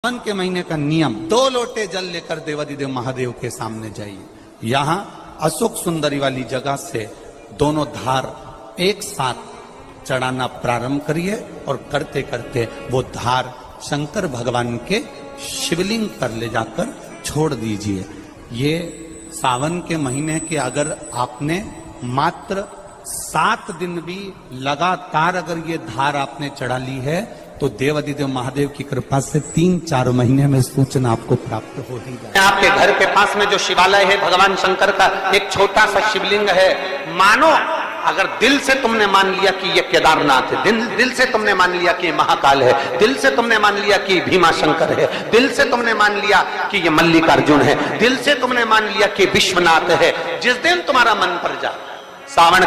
सावन के महीने का नियम 2 लोटे जल लेकर देवादिदेव महादेव के सामने जाइए। यहाँ अशोक सुंदरी वाली जगह से दोनों धार एक साथ चढ़ाना प्रारंभ करिए और करते करते वो धार शंकर भगवान के शिवलिंग पर ले जाकर छोड़ दीजिए। ये सावन के महीने के अगर आपने मात्र 7 दिन भी लगातार अगर ये धार आपने चढ़ा ली है तो देवादिदेव महादेव की कृपा से 3-4 महीने में सूचना आपको प्राप्त हो ही जाए। आपके घर के पास में जो शिवालय है भगवान शंकर का एक छोटा सा शिवलिंग है। मानो अगर दिल से तुमने मान लिया कि ये केदारनाथ है, दिल से तुमने मान लिया कि ये महाकाल है, दिल से तुमने मान लिया कि भीमा शंकर है, दिल से तुमने मान लिया कि ये मल्लिकार्जुन है, दिल से तुमने मान लिया कि विश्वनाथ है। जिस दिन तुम्हारा मन पर जाए श्रावण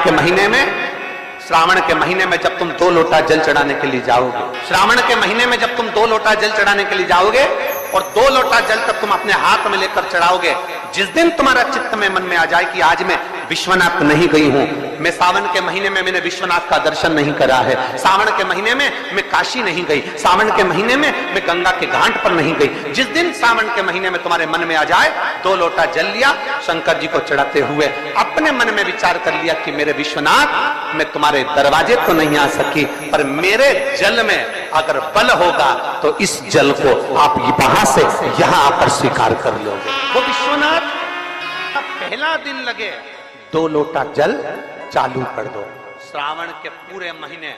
के महीने में जब तुम 2 लोटा जल चढ़ाने के लिए जाओगे, श्रावण के महीने में जब तुम 2 लोटा जल चढ़ाने के लिए जाओगे और 2 लोटा जल तब तुम अपने हाथ में लेकर चढ़ाओगे, जिस दिन तुम्हारा चित्त में मन में आ जाए कि आज मैं विश्वनाथ नहीं गई हूं, मैं सावन के महीने में मैंने विश्वनाथ का दर्शन नहीं करा है, सावन के महीने में मैं काशी नहीं गई, सावन के महीने में मैं गंगा के घाट पर नहीं गई, जिस दिन सावन के महीने में तुम्हारे मन में आ जाए 2 लोटा जल लिया शंकर जी को चढ़ाते हुए अपने मन में विचार कर लिया कि मेरे विश्वनाथ मैं तुम्हारे दरवाजे तो नहीं आ सकी पर मेरे जल में अगर बल होगा तो इस जल को आप वहां से यहां आकर स्वीकार कर लोगे। वो विश्वनाथ पहला दिन लगे 2 लोटा जल चालू कर दो। श्रावण के पूरे महीने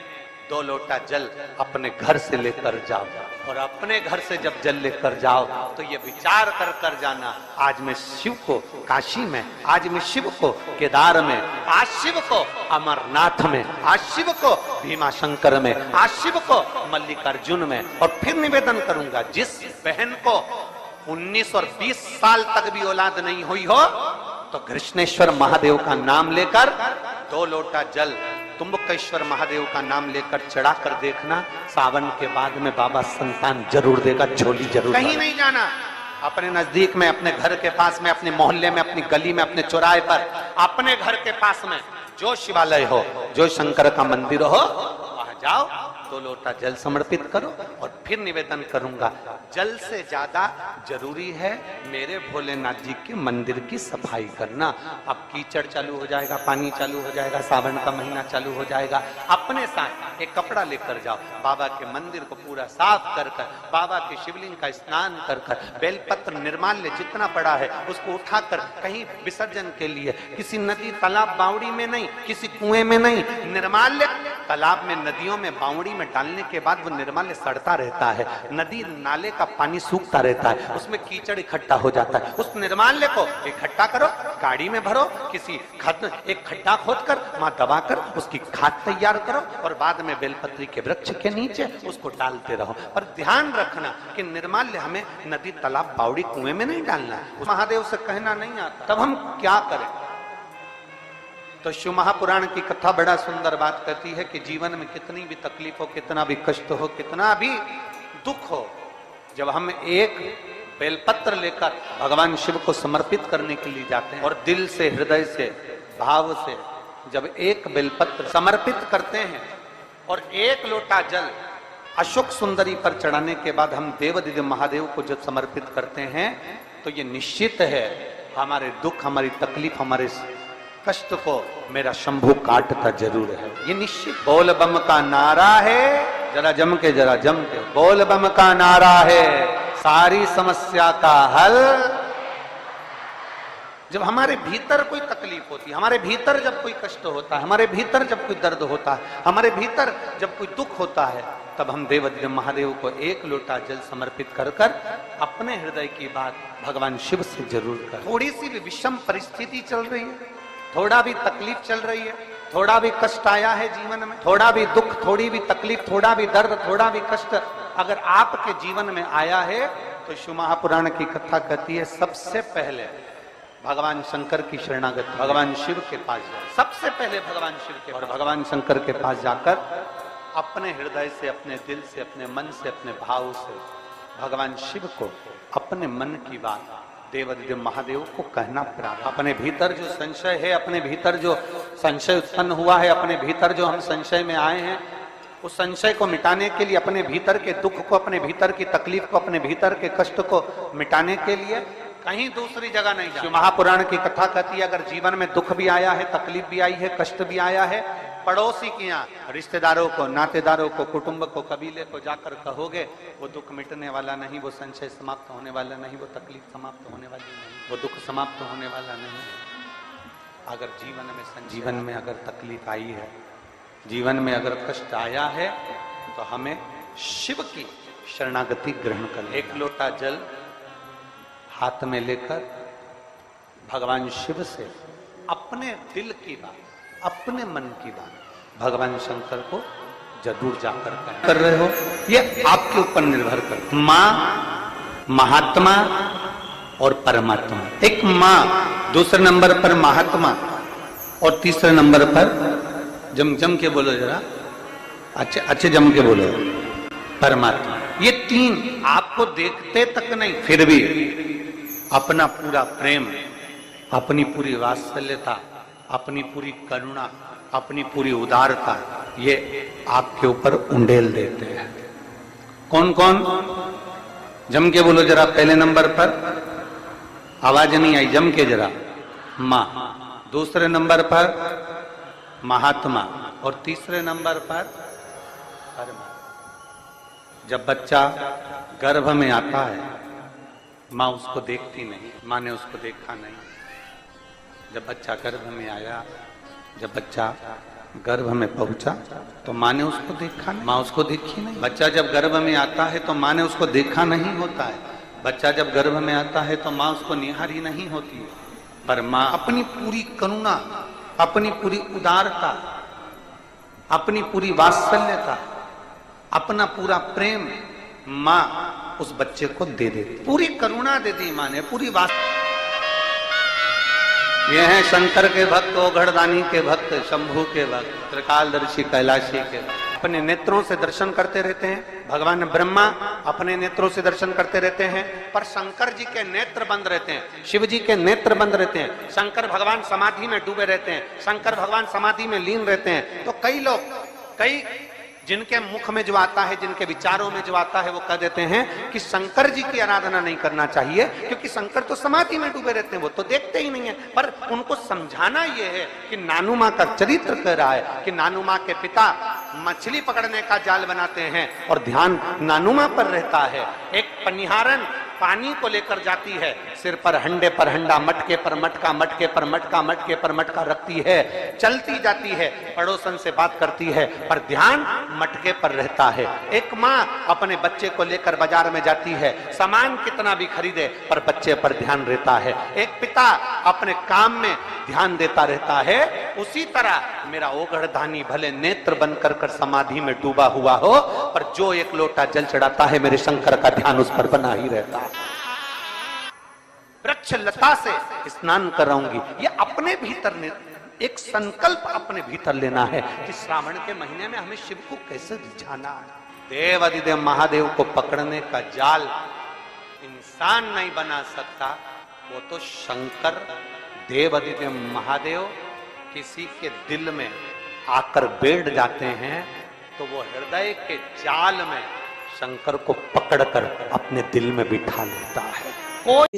2 लोटा जल अपने घर से लेकर जाओ और अपने घर से जब जल लेकर जाओ तो ये विचार कर जाना आज मैं शिव को काशी में, आज मैं शिव को केदार में, आज शिव को अमरनाथ में, आज शिव को भीमा शंकर में, आज शिव को मल्लिकार्जुन में। और फिर निवेदन करूंगा जिस बहन को 19 और 20 साल तक भी औलाद नहीं हुई हो तो कृष्णेश्वर महादेव का नाम लेकर 2 लोटा जल तुम्बकेश्वर महादेव का नाम लेकर चढ़ा कर देखना, सावन के बाद में बाबा संतान जरूर देगा, झोली जरूर। कहीं नहीं जाना, अपने नजदीक में, अपने घर के पास में, अपने मोहल्ले में, अपनी गली में, अपने चौराहे पर, अपने घर के पास में जो शिवालय हो, जो शंकर का मंदिर हो, वहां जाओ 2 लोटा जल समर्पित करो। और फिर निवेदन करूंगा जल से ज्यादा जरूरी है मेरे भोलेनाथ जी के मंदिर की सफाई करना। अब कीचड़ चालू हो जाएगा, पानी चालू हो जाएगा, सावन का महीना चालू हो जाएगा, अपने साथ एक कपड़ा लेकर जाओ, बाबा के मंदिर को पूरा साफ कर कर, बाबा के शिवलिंग का स्नान कर कर, बेलपत्र निर्माल्य जितना पड़ा है उसको उठाकर कहीं विसर्जन के लिए किसी नदी तालाब बावड़ी में नहीं, किसी कुएं में नहीं, निर्माल्य तालाब में, नदियों में, बावड़ी में डालने के बाद वो निर्माल्य सड़ता रहता है, नदी नाले का पानी सूखता रहता है, उसमें कीचड़ इकट्ठा हो जाता है। उस निर्माल्य को इकट्ठा करो, गाड़ी में भरो, किसी एक खड्डा खोदकर वहां दबाकर उसकी खाद तैयार करो और बाद में बेलपत्री के वृक्ष के नीचे उसको डालते रहो। पर ध्यान रखना कि निर्माल्य हमें नदी तालाब बावड़ी कुएं में नहीं डालना है, महादेव से कहना नहीं आता। तब हम क्या करें? तो शिव महापुराण की कथा बड़ा सुंदर बात कहती है कि जीवन में कितनी भी तकलीफ हो, कितना भी कष्ट हो, कितना भी दुख हो, जब हम एक बेलपत्र लेकर भगवान शिव को समर्पित करने के लिए जाते हैं और दिल से, हृदय से, भाव से जब एक बेलपत्र समर्पित करते हैं और 1 लोटा जल अशोक सुंदरी पर चढ़ाने के बाद हम देवादिदेव महादेव को जब समर्पित करते हैं तो ये निश्चित है हमारे दुख, हमारी तकलीफ, हमारे कष्ट को मेरा शंभू काटता जरूर है, ये निश्चित। बोल बम का नारा है, जरा जम के, बोल बम का नारा है, सारी समस्या का हल। जब हमारे भीतर कोई तकलीफ होती है, हमारे भीतर जब कोई कष्ट होता है, हमारे भीतर जब कोई दर्द होता है, हमारे भीतर जब कोई दुख होता है, तब हम देवादिदेव महादेव को 1 लोटा जल समर्पित कर कर अपने हृदय की बात भगवान शिव से जरूर कर। थोड़ी सी भी विषम परिस्थिति चल रही है, थोड़ा भी तकलीफ चल रही है, थोड़ा भी कष्ट आया है जीवन में, थोड़ा भी दुख, थोड़ी भी तकलीफ, थोड़ा भी दर्द, थोड़ा भी कष्ट अगर आपके जीवन में आया है तो शिव महापुराण की कथा कहती है सबसे पहले भगवान शंकर की शरणागति, भगवान शिव के पास जाए, सबसे पहले भगवान शिव के, और भगवान शंकर के पास जाकर अपने हृदय से, अपने दिल से, अपने मन से, अपने भाव से भगवान शिव को अपने मन की बात देवादिदेव महादेव को कहना प्रारंभ। अपने भीतर जो संशय है, अपने भीतर जो संशय उत्पन्न हुआ है, अपने भीतर जो हम संशय में आए हैं, उस संशय को मिटाने के लिए, अपने भीतर के दुख को, अपने भीतर की तकलीफ को, अपने भीतर के कष्ट को मिटाने के लिए कहीं दूसरी जगह नहीं जाना। महापुराण की कथा कहती है, अगर जीवन में दुख भी आया है, तकलीफ भी आई है, कष्ट भी आया है, पड़ोसी के यहाँ, रिश्तेदारों को, नातेदारों को, कुटुंब को, कबीले को जाकर कहोगे, वो दुख मिटने वाला नहीं, वो संशय समाप्त होने वाला नहीं, वो तकलीफ समाप्त होने वाली नहीं, वो दुख समाप्त होने वाला नहीं। अगर जीवन में अगर तकलीफ आई है, जीवन में अगर कष्ट आया है, तो हमें शिव की शरणागति ग्रहण कर। एक लोटा जल हाथ में लेकर भगवान शिव से अपने दिल की बात, अपने मन की बात भगवान शंकर को जरूर जाकर कर रहे हो, ये आपके ऊपर निर्भर कर। माँ, महात्मा और परमात्मा। एक माँ, दूसरे नंबर पर महात्मा और तीसरे नंबर पर जम के बोलो जरा, अच्छे जम के बोलो, परमात्मा। ये तीन आपको देखते तक नहीं, फिर भी अपना पूरा प्रेम, अपनी पूरी वात्सल्यता, अपनी पूरी करुणा, अपनी पूरी उदारता, ये आपके ऊपर उंडेल देते हैं। कौन कौन? जम के बोलो जरा। पहले नंबर पर, आवाज नहीं आई, जम के जरा। माँ, दूसरे नंबर पर महात्मा और तीसरे नंबर पर परमात्मा। जब बच्चा गर्भ में आता है, माँ उसको देखती नहीं, माँ ने उसको देखा नहीं। जब बच्चा गर्भ में आया, जब बच्चा गर्भ में पहुंचा, तो माँ ने उसको देखा नहीं, माँ उसको देखी नहीं। बच्चा जब गर्भ में आता है तो माँ ने उसको देखा नहीं होता है। बच्चा जब गर्भ में आता है तो माँ उसको निहारी नहीं होती है। पर माँ अपनी पूरी करुणा, अपनी पूरी उदारता, अपनी पूरी वात्सल्यता, अपना पूरा प्रेम माँ उस बच्चे को दे देती, पूरी करुणा दे दी माँ ने, पूरी ये हैं शंकर के भक्त, ओघड़दानी के भक्त, शंभू के भक्त, त्रिकालदर्शी कैलाशी के। अपने नेत्रों से दर्शन करते रहते हैं। भगवान ब्रह्मा अपने नेत्रों से दर्शन करते रहते हैं, पर शंकर जी के नेत्र बंद रहते हैं, शिव जी के नेत्र बंद रहते हैं। शंकर भगवान समाधि में डूबे रहते हैं, शंकर भगवान समाधि में लीन रहते हैं। तो कई लोग, कई जिनके मुख में जो आता है, जिनके विचारों में जो आता है, वो कह देते हैं कि शंकर जी की आराधना नहीं करना चाहिए, क्योंकि शंकर तो समाधि में डूबे रहते हैं, वो तो देखते ही नहीं है। पर उनको समझाना ये है कि नानू माँ का चरित्र कह रहा है कि नानू माँ के पिता मछली पकड़ने का जाल बनाते हैं और ध्यान नानू माँ पर रहता है। एक पनिहारन पानी को लेकर जाती है, सिर पर हंडे पर हंडा, मटके पर मटका, मटके पर मटका, मटके पर मटका रखती है, चलती जाती है, पड़ोसन से बात करती है, पर ध्यान मटके पर रहता है। एक माँ अपने बच्चे को लेकर बाजार में जाती है, सामान कितना भी खरीदे पर बच्चे पर ध्यान रहता है। एक पिता अपने काम में ध्यान देता रहता है। उसी तरह मेरा ओघड़दानी भले नेत्र बनकर कर समाधि में डूबा हुआ हो, पर जो एक लोटा जल चढ़ाता है, मेरे शंकर का ध्यान उस पर बना ही रहता है। वृक्ष लता से स्नान कराऊंगी, ये अपने भीतर एक संकल्प अपने भीतर लेना है कि श्रावण के महीने में हमें शिव को कैसे रिझाना है। देव अधिदेव महादेव को पकड़ने का जाल इंसान नहीं बना सकता, वो तो शंकर देव अधिदेव महादेव किसी के दिल में आकर बैठ जाते हैं, तो वो हृदय के जाल में शंकर को पकड़कर अपने दिल में बिठा लेता है।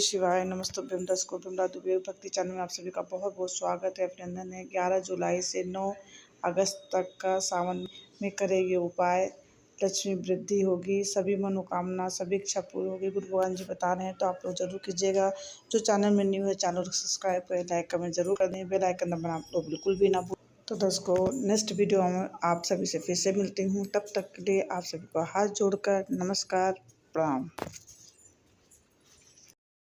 शिवाय नमस्ते। दर्शकों, बिमला दुबे भक्ति चैनल में आप सभी का बहुत बहुत स्वागत है। अभिनंदन है। 11 जुलाई से 9 अगस्त तक का सावन में करेंगे उपाय, लक्ष्मी वृद्धि होगी, सभी मनोकामना, सभी इच्छा पूरी होगी, गुरु भगवान जी बता रहे हैं। तो आप लोग जरूर कीजिएगा। जो चैनल में न्यू है, चैनल को सब्सक्राइब करें, लाइक कमेंट जरूर कर दें, बेल आइकन दबाना आप लोग बिल्कुल भी ना भूलें। तो दर्शकों, नेक्स्ट वीडियो में आप सभी से फिर से मिलती हूँ। तब तक के लिए आप सभी को हाथ जोड़कर नमस्कार, प्रणाम।